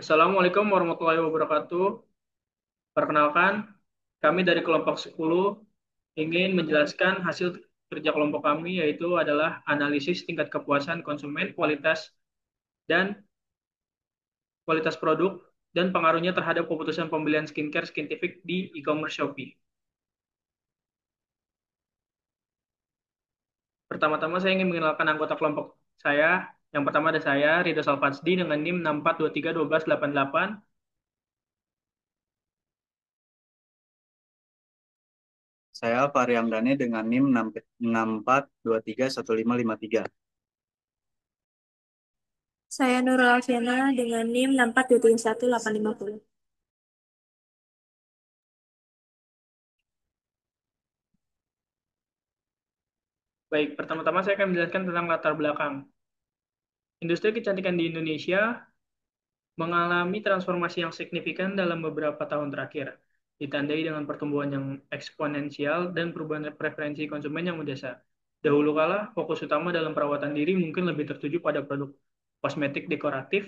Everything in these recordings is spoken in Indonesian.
Assalamualaikum warahmatullahi wabarakatuh. Perkenalkan, kami dari kelompok 10 ingin menjelaskan hasil kerja kelompok kami yaitu adalah analisis tingkat kepuasan konsumen kualitas produk dan pengaruhnya terhadap keputusan pembelian skincare Skintific di e-commerce Shopee. Pertama-tama saya ingin mengenalkan anggota kelompok saya. Yang pertama ada saya, Ridho Salfadsdi dengan NIM 64231288. Saya Fahri Hamdani dengan NIM 64231553. Saya Nurul Alfiana dengan NIM 64231 Baik, pertama-tama saya akan menjelaskan tentang latar belakang. Industri kecantikan di Indonesia mengalami transformasi yang signifikan dalam beberapa tahun terakhir, ditandai dengan pertumbuhan yang eksponensial dan perubahan preferensi konsumen yang mendasar. Dahulu kala, fokus utama dalam perawatan diri mungkin lebih tertuju pada produk kosmetik dekoratif,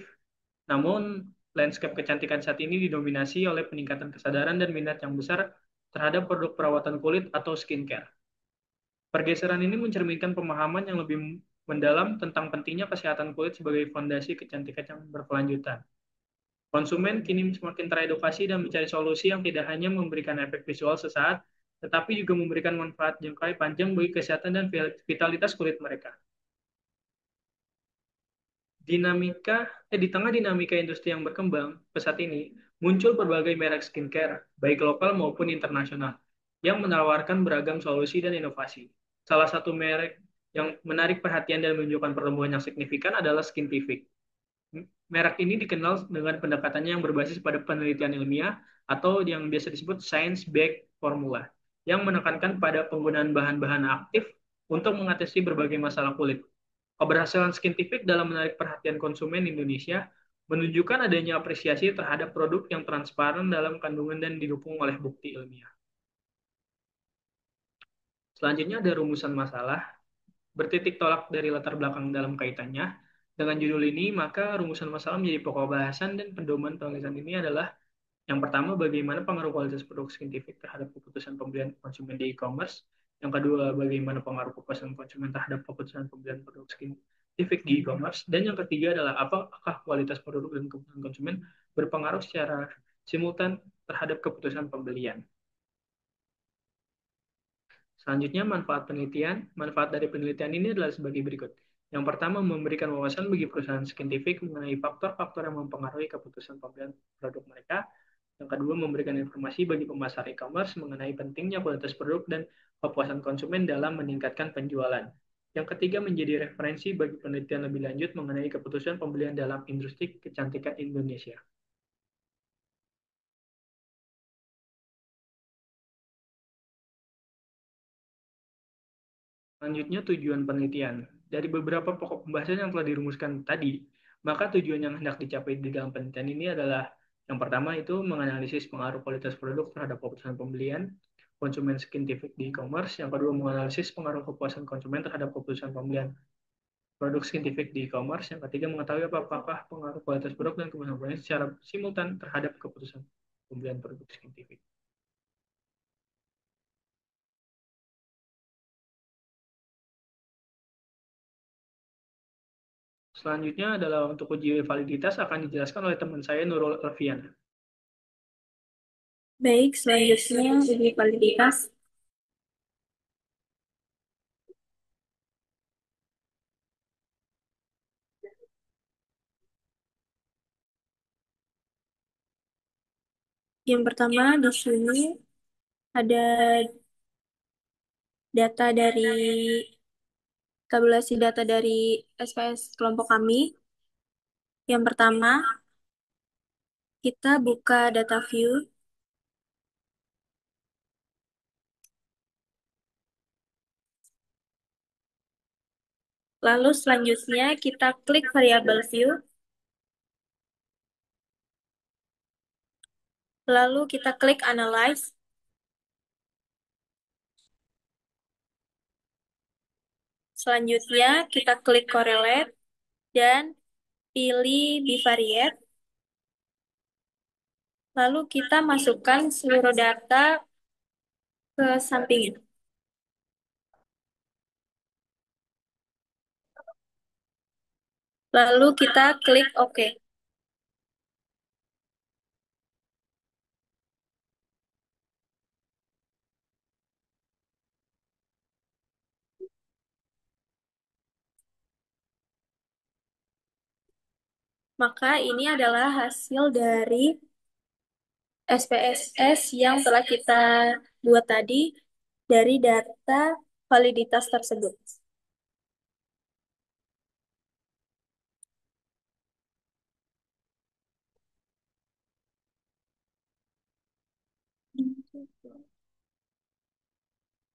namun landscape kecantikan saat ini didominasi oleh peningkatan kesadaran dan minat yang besar terhadap produk perawatan kulit atau skincare. Pergeseran ini mencerminkan pemahaman yang lebih mendalam tentang pentingnya kesehatan kulit sebagai fondasi kecantikan yang berkelanjutan. Konsumen kini semakin teredukasi dan mencari solusi yang tidak hanya memberikan efek visual sesaat, tetapi juga memberikan manfaat jangka panjang bagi kesehatan dan vitalitas kulit mereka. Di tengah dinamika industri yang berkembang pesat ini, muncul berbagai merek skincare, baik lokal maupun internasional, yang menawarkan beragam solusi dan inovasi. Salah satu merek yang menarik perhatian dan menunjukkan pertumbuhan yang signifikan adalah Skintific. Merek ini dikenal dengan pendekatannya yang berbasis pada penelitian ilmiah atau yang biasa disebut science-backed formula, yang menekankan pada penggunaan bahan-bahan aktif untuk mengatasi berbagai masalah kulit. Keberhasilan Skintific dalam menarik perhatian konsumen Indonesia menunjukkan adanya apresiasi terhadap produk yang transparan dalam kandungan dan didukung oleh bukti ilmiah. Selanjutnya ada rumusan masalah bertitik tolak dari latar belakang dalam kaitannya. Dengan judul ini, maka rumusan masalah menjadi pokok bahasan dan pedoman penulisan ini adalah yang pertama, bagaimana pengaruh kualitas produk Skintific terhadap keputusan pembelian konsumen di e-commerce. Yang kedua, bagaimana pengaruh kepuasan konsumen terhadap keputusan pembelian produk Skintific di e-commerce. Dan yang ketiga adalah apakah kualitas produk dan keputusan konsumen berpengaruh secara simultan terhadap keputusan pembelian. Selanjutnya, manfaat penelitian. Manfaat dari penelitian ini adalah sebagai berikut. Yang pertama, memberikan wawasan bagi perusahaan Skintific mengenai faktor-faktor yang mempengaruhi keputusan pembelian produk mereka. Yang kedua, memberikan informasi bagi pemasar e-commerce mengenai pentingnya kualitas produk dan kepuasan konsumen dalam meningkatkan penjualan. Yang ketiga, menjadi referensi bagi penelitian lebih lanjut mengenai keputusan pembelian dalam industri kecantikan Indonesia. Selanjutnya, tujuan penelitian. Dari beberapa pokok pembahasan yang telah dirumuskan tadi, maka tujuan yang hendak dicapai di dalam penelitian ini adalah yang pertama itu menganalisis pengaruh kualitas produk terhadap keputusan pembelian konsumen Skintific di e-commerce. Yang kedua, menganalisis pengaruh kepuasan konsumen terhadap keputusan pembelian produk Skintific di e-commerce. Yang ketiga, mengetahui apakah pengaruh kualitas produk dan keputusan pembelian secara simultan terhadap keputusan pembelian produk Skintific. Selanjutnya adalah untuk uji validitas akan dijelaskan oleh teman saya Nurul Alfian. Baik, selanjutnya uji validitas. Yang pertama di sini ada data dari tabulasi data dari SPS kelompok kami. Yang pertama, kita buka data view. Lalu selanjutnya kita klik variable view. Lalu kita klik analyze. Selanjutnya kita klik correlate dan pilih bivariate. Lalu kita masukkan seluruh data ke sampingnya. Lalu kita klik OK. Maka ini adalah hasil dari SPSS yang telah kita buat tadi dari data validitas tersebut.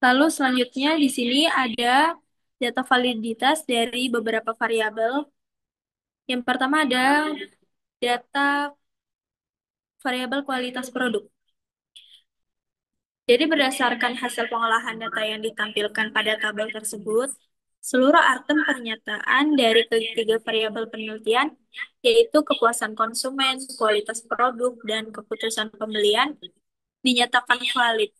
Lalu selanjutnya di sini ada data validitas dari beberapa variabel. Yang pertama ada data variabel kualitas produk. Jadi berdasarkan hasil pengolahan data yang ditampilkan pada tabel tersebut, seluruh item pernyataan dari ketiga variabel penelitian, yaitu kepuasan konsumen, kualitas produk, dan keputusan pembelian, dinyatakan valid.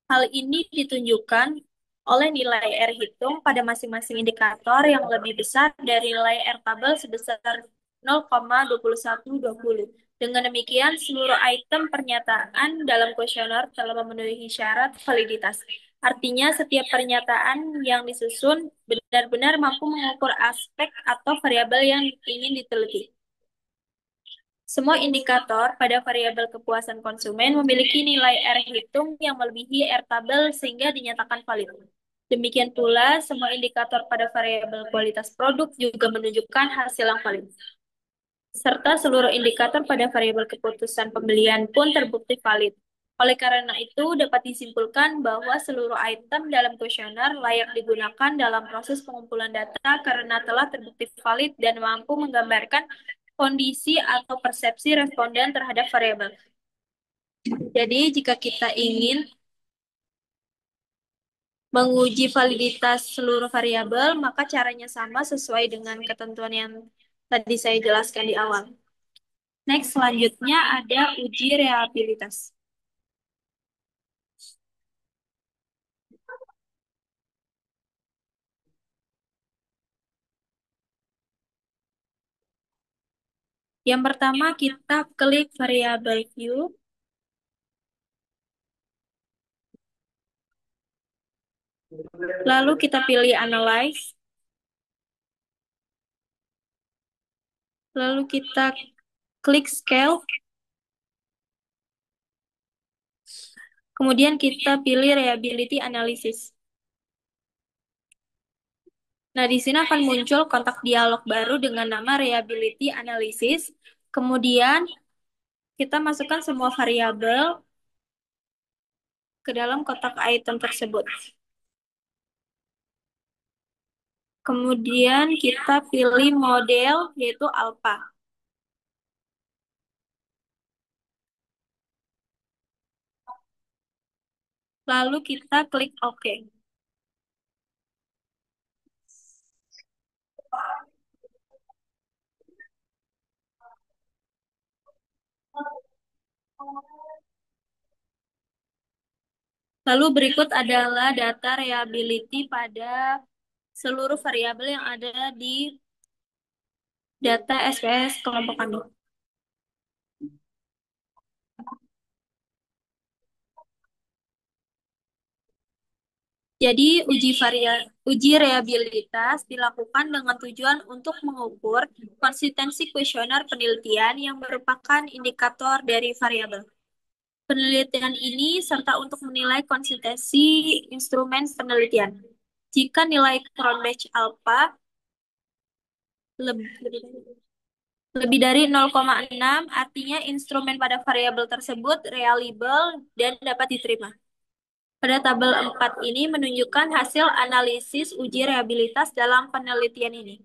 Hal ini ditunjukkan oleh nilai R hitung pada masing-masing indikator yang lebih besar dari nilai R tabel sebesar 0,2120. Dengan demikian, seluruh item pernyataan dalam kuesioner telah memenuhi syarat validitas. Artinya, setiap pernyataan yang disusun benar-benar mampu mengukur aspek atau variabel yang ingin diteliti. Semua indikator pada variabel kepuasan konsumen memiliki nilai R hitung yang melebihi R tabel sehingga dinyatakan valid. Demikian pula, semua indikator pada variabel kualitas produk juga menunjukkan hasil yang valid. Serta seluruh indikator pada variabel keputusan pembelian pun terbukti valid. Oleh karena itu, dapat disimpulkan bahwa seluruh item dalam kuesioner layak digunakan dalam proses pengumpulan data karena telah terbukti valid dan mampu menggambarkan kondisi atau persepsi responden terhadap variabel. Jadi, jika kita ingin menguji validitas seluruh variabel, maka caranya sama sesuai dengan ketentuan yang tadi saya jelaskan di awal. Next, selanjutnya ada uji reliabilitas. Yang pertama, kita klik variable view. Lalu kita pilih analyze. Lalu kita klik scale. Kemudian kita pilih reliability analysis. Nah, di sini akan muncul kontak dialog baru dengan nama reliability analysis. Kemudian kita masukkan semua variabel ke dalam kotak item tersebut. Kemudian kita pilih model yaitu alpha. Lalu kita klik OK. Lalu berikut adalah data reliability pada seluruh variabel yang ada di data SPS kelompok kami. Jadi, uji reliabilitas dilakukan dengan tujuan untuk mengukur konsistensi kuesioner penelitian yang merupakan indikator dari variabel. Penelitian ini serta untuk menilai konsistensi instrumen penelitian. Jika nilai Cronbach alpha lebih dari 0,6, artinya instrumen pada variabel tersebut reliable dan dapat diterima. Pada tabel 4 ini menunjukkan hasil analisis uji reliabilitas dalam penelitian ini.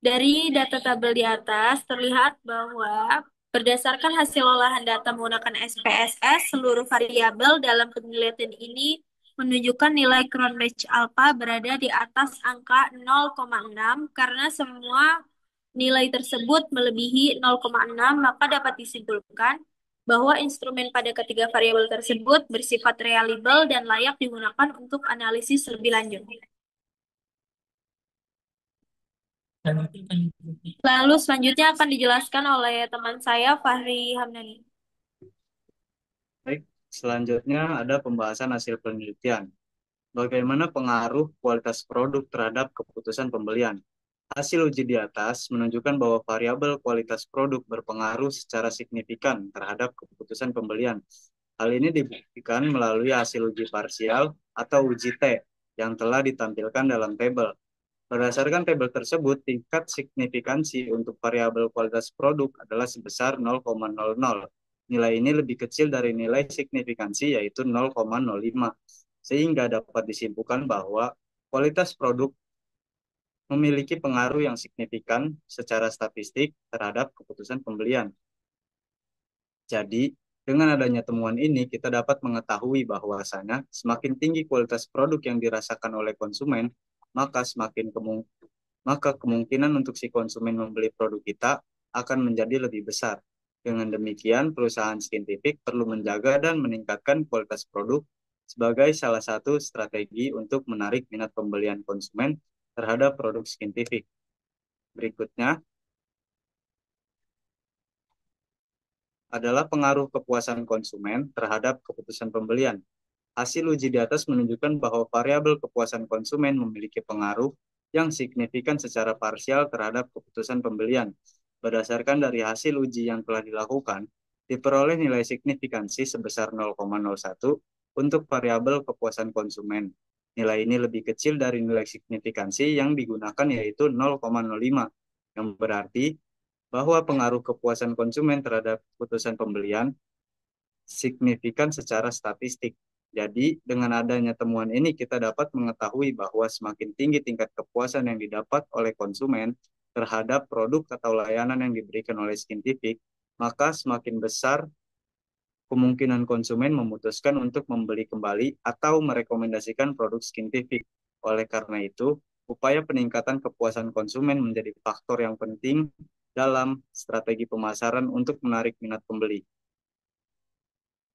Dari data tabel di atas terlihat bahwa berdasarkan hasil olahan data menggunakan SPSS, seluruh variabel dalam penelitian ini menunjukkan nilai Cronbach alpha berada di atas angka 0,6 karena semua nilai tersebut melebihi 0,6, maka dapat disimpulkan bahwa instrumen pada ketiga variabel tersebut bersifat reliable dan layak digunakan untuk analisis lebih lanjut. Lalu selanjutnya akan dijelaskan oleh teman saya, Fahri Hamdani. Baik, selanjutnya ada pembahasan hasil penelitian. Bagaimana pengaruh kualitas produk terhadap keputusan pembelian? Hasil uji di atas menunjukkan bahwa variabel kualitas produk berpengaruh secara signifikan terhadap keputusan pembelian. Hal ini dibuktikan melalui hasil uji parsial atau uji T yang telah ditampilkan dalam tabel. Berdasarkan tabel tersebut, tingkat signifikansi untuk variabel kualitas produk adalah sebesar 0,00. Nilai ini lebih kecil dari nilai signifikansi yaitu 0,05. Sehingga dapat disimpulkan bahwa kualitas produk memiliki pengaruh yang signifikan secara statistik terhadap keputusan pembelian. Jadi, dengan adanya temuan ini, kita dapat mengetahui bahwasanya semakin tinggi kualitas produk yang dirasakan oleh konsumen, maka maka kemungkinan untuk si konsumen membeli produk kita akan menjadi lebih besar. Dengan demikian, perusahaan Skintific perlu menjaga dan meningkatkan kualitas produk sebagai salah satu strategi untuk menarik minat pembelian konsumen terhadap produk Skintific. Berikutnya adalah pengaruh kepuasan konsumen terhadap keputusan pembelian. Hasil uji di atas menunjukkan bahwa variabel kepuasan konsumen memiliki pengaruh yang signifikan secara parsial terhadap keputusan pembelian. Berdasarkan dari hasil uji yang telah dilakukan, diperoleh nilai signifikansi sebesar 0,01 untuk variabel kepuasan konsumen. Nilai ini lebih kecil dari nilai signifikansi yang digunakan yaitu 0,05, yang berarti bahwa pengaruh kepuasan konsumen terhadap keputusan pembelian signifikan secara statistik. Jadi, dengan adanya temuan ini kita dapat mengetahui bahwa semakin tinggi tingkat kepuasan yang didapat oleh konsumen terhadap produk atau layanan yang diberikan oleh Skintific, maka semakin besar kemungkinan konsumen memutuskan untuk membeli kembali atau merekomendasikan produk Skintific. Oleh karena itu, upaya peningkatan kepuasan konsumen menjadi faktor yang penting dalam strategi pemasaran untuk menarik minat pembeli.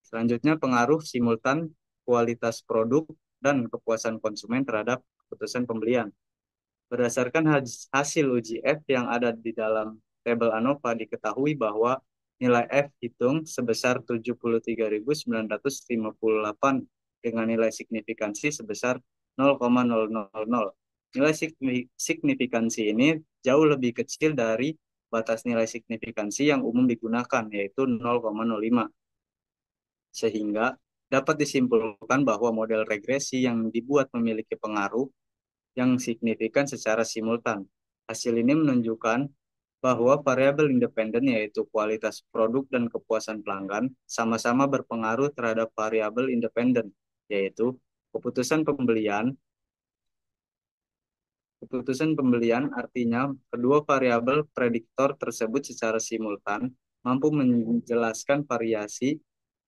Selanjutnya, pengaruh simultan kualitas produk dan kepuasan konsumen terhadap keputusan pembelian. Berdasarkan hasil uji F yang ada di dalam tabel ANOVA, diketahui bahwa nilai F hitung sebesar 73.958 dengan nilai signifikansi sebesar 0,000. Nilai signifikansi ini jauh lebih kecil dari batas nilai signifikansi yang umum digunakan, yaitu 0,05. Sehingga dapat disimpulkan bahwa model regresi yang dibuat memiliki pengaruh yang signifikan secara simultan. Hasil ini menunjukkan bahwa variabel independen yaitu kualitas produk dan kepuasan pelanggan sama-sama berpengaruh terhadap variabel independen yaitu keputusan pembelian. Keputusan pembelian artinya kedua variabel prediktor tersebut secara simultan mampu menjelaskan variasi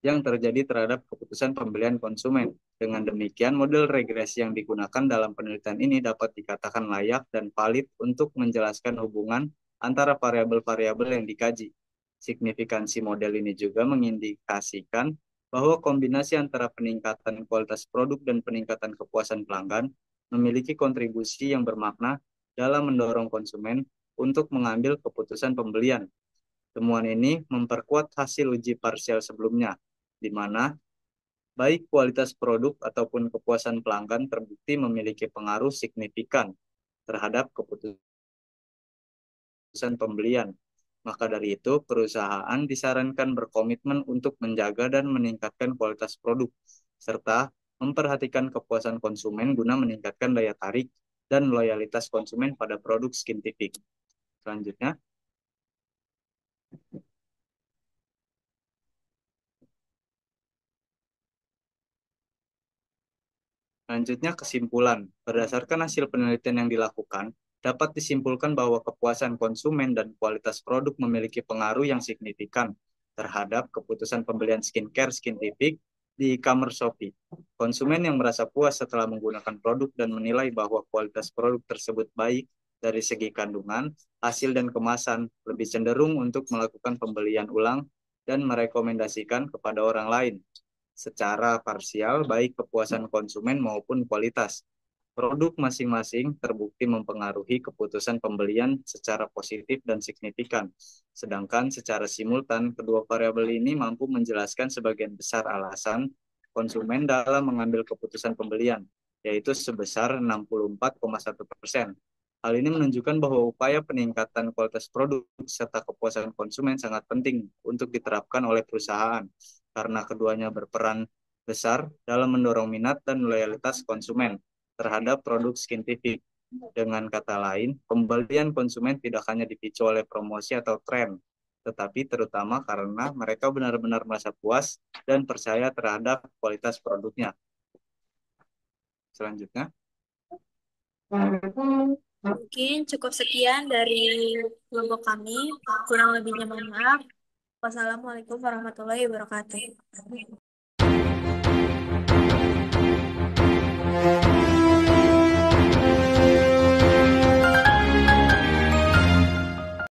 yang terjadi terhadap keputusan pembelian konsumen. Dengan demikian, model regresi yang digunakan dalam penelitian ini dapat dikatakan layak dan valid untuk menjelaskan hubungan antara variabel-variabel yang dikaji. Signifikansi model ini juga mengindikasikan bahwa kombinasi antara peningkatan kualitas produk dan peningkatan kepuasan pelanggan memiliki kontribusi yang bermakna dalam mendorong konsumen untuk mengambil keputusan pembelian. Temuan ini memperkuat hasil uji parsial sebelumnya, di mana baik kualitas produk ataupun kepuasan pelanggan terbukti memiliki pengaruh signifikan terhadap keputusan pembelian. Maka dari itu, perusahaan disarankan berkomitmen untuk menjaga dan meningkatkan kualitas produk, serta memperhatikan kepuasan konsumen guna meningkatkan daya tarik dan loyalitas konsumen pada produk Skintific. Selanjutnya, kesimpulan. Berdasarkan hasil penelitian yang dilakukan, dapat disimpulkan bahwa kepuasan konsumen dan kualitas produk memiliki pengaruh yang signifikan terhadap keputusan pembelian skincare Skintific di e-commerce Shopee. Konsumen yang merasa puas setelah menggunakan produk dan menilai bahwa kualitas produk tersebut baik dari segi kandungan, hasil dan kemasan, lebih cenderung untuk melakukan pembelian ulang dan merekomendasikan kepada orang lain secara parsial baik kepuasan konsumen maupun kualitas. Produk masing-masing terbukti mempengaruhi keputusan pembelian secara positif dan signifikan. Sedangkan secara simultan, kedua variabel ini mampu menjelaskan sebagian besar alasan konsumen dalam mengambil keputusan pembelian, yaitu sebesar 64,1%. Hal ini menunjukkan bahwa upaya peningkatan kualitas produk serta kepuasan konsumen sangat penting untuk diterapkan oleh perusahaan, karena keduanya berperan besar dalam mendorong minat dan loyalitas konsumen terhadap produk skintific. Dengan kata lain, pembelian konsumen tidak hanya dipicu oleh promosi atau tren, tetapi terutama karena mereka benar-benar merasa puas dan percaya terhadap kualitas produknya. Selanjutnya, Mungkin cukup sekian dari kelompok kami. Kurang lebihnya mohon maaf. Wassalamualaikum warahmatullahi wabarakatuh.